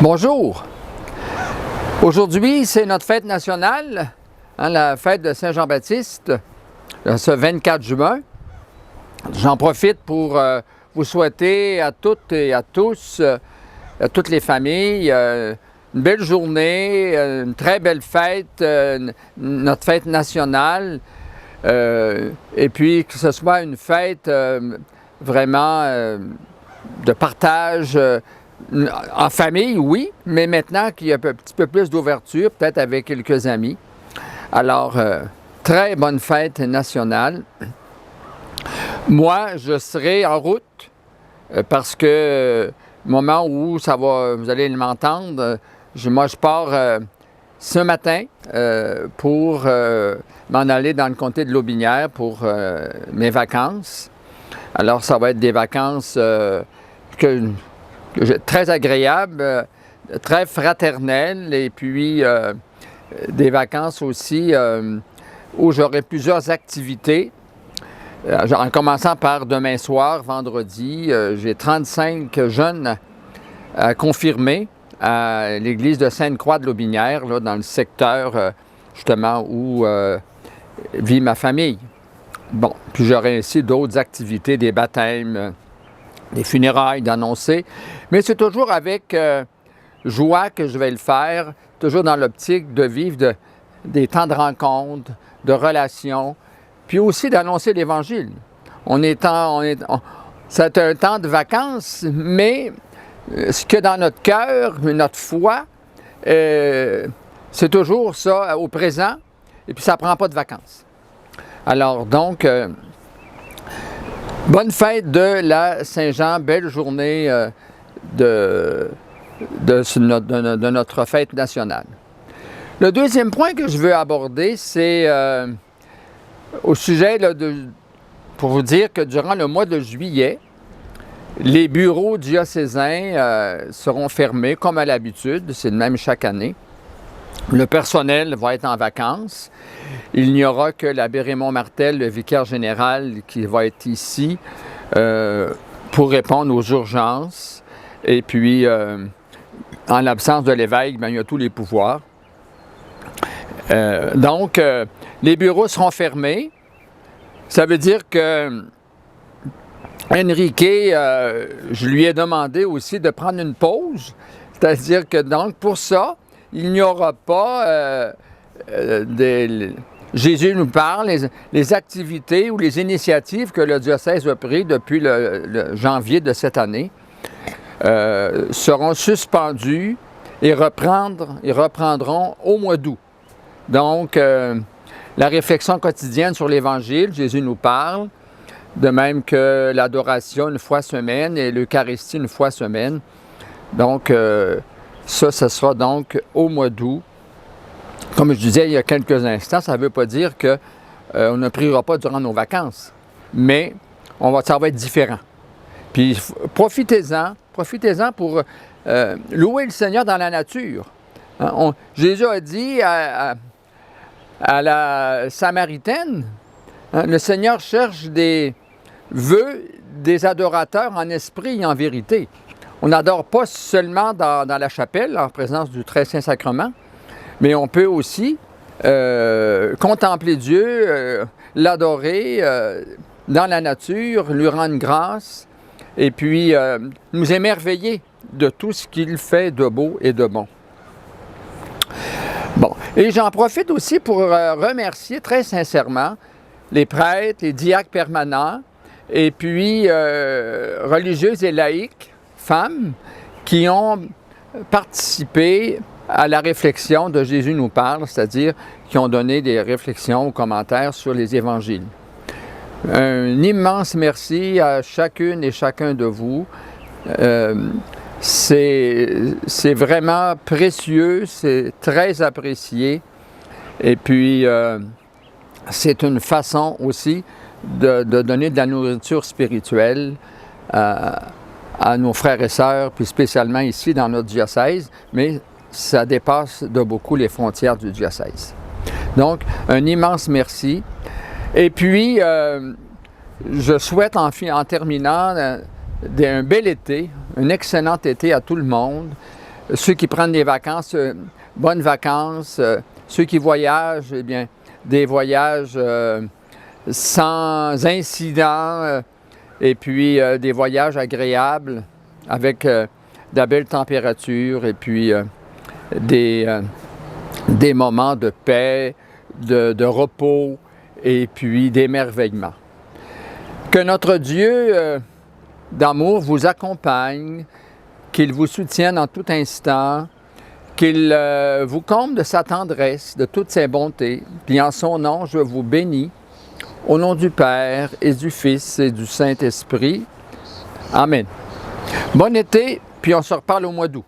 Bonjour! Aujourd'hui, c'est notre fête nationale, la fête de Saint-Jean-Baptiste, ce 24 juin. J'en profite pour vous souhaiter à toutes et à tous, à toutes les familles, une belle journée, une très belle fête, notre fête nationale, et puis que ce soit une fête vraiment de partage, en famille, oui, mais maintenant qu'il y a un petit peu plus d'ouverture, peut-être avec quelques amis. Alors, très bonne fête nationale. Moi, je serai en route parce que au moment où ça va, vous allez m'entendre, moi je pars ce matin pour m'en aller dans le comté de Lotbinière pour mes vacances. Alors, ça va être des vacances très agréables, très fraternelles, et puis des vacances aussi où j'aurai plusieurs activités. En commençant par demain soir, vendredi, j'ai 35 jeunes à confirmer à l'église de Sainte-Croix de Lotbinière, là, dans le secteur justement où vit ma famille. Bon, puis j'aurai aussi d'autres activités, des baptêmes, des funérailles d'annoncer, mais c'est toujours avec joie que je vais le faire, toujours dans l'optique de vivre des temps de rencontre, de relations, puis aussi d'annoncer l'Évangile. C'est un temps de vacances, mais ce que dans notre cœur, notre foi, c'est toujours ça au présent, et puis ça ne prend pas de vacances. Alors donc, bonne fête de la Saint-Jean, belle journée de notre fête nationale. Le deuxième point que je veux aborder, c'est au sujet pour vous dire que durant le mois de juillet, les bureaux diocésains seront fermés comme à l'habitude, c'est le même chaque année. Le personnel va être en vacances. Il n'y aura que l'abbé Raymond Martel, le vicaire général, qui va être ici pour répondre aux urgences. Et puis, en l'absence de l'évêque, il y a tous les pouvoirs. Donc, les bureaux seront fermés. Ça veut dire que Enrique, je lui ai demandé aussi de prendre une pause. C'est-à-dire que, donc, pour ça, il n'y aura pas Jésus nous parle, les activités ou les initiatives que le diocèse a prises depuis le janvier de cette année seront suspendues et reprendront au mois d'août. Donc, la réflexion quotidienne sur l'Évangile, Jésus nous parle, de même que l'adoration une fois semaine et l'Eucharistie une fois semaine. Donc, ça sera donc au mois d'août. Comme je disais il y a quelques instants, ça ne veut pas dire qu'on ne priera pas durant nos vacances, mais ça va être différent. Puis profitez-en pour louer le Seigneur dans la nature. Jésus a dit à la Samaritaine, le Seigneur cherche des adorateurs en esprit et en vérité. On n'adore pas seulement dans la chapelle, en présence du Très Saint Sacrement, mais on peut aussi contempler Dieu, l'adorer dans la nature, lui rendre grâce, et puis nous émerveiller de tout ce qu'il fait de beau et de bon. Bon, et j'en profite aussi pour remercier très sincèrement les prêtres, les diacres permanents, et puis religieuses et laïques, femmes, qui ont participé à la réflexion de Jésus nous parle, c'est-à-dire qui ont donné des réflexions ou commentaires sur les évangiles. Un immense merci à chacune et chacun de vous. C'est vraiment précieux, c'est très apprécié. Et puis, c'est une façon aussi de donner de la nourriture spirituelle à nos frères et sœurs, puis spécialement ici dans notre diocèse, mais ça dépasse de beaucoup les frontières du diocèse. Donc, un immense merci. Et puis, je souhaite en terminant un bel été, un excellent été à tout le monde. ceux qui prennent des vacances, bonnes vacances. Ceux qui voyagent, eh bien, des voyages sans incident et puis des voyages agréables avec de belles températures et puis des moments de paix, de repos et puis d'émerveillement. Que notre Dieu d'amour vous accompagne, qu'il vous soutienne en tout instant, qu'il vous comble de sa tendresse, de toutes ses bontés. Puis en son nom, je vous bénis, au nom du Père et du Fils et du Saint-Esprit. Amen. Bon été, puis on se reparle au mois d'août.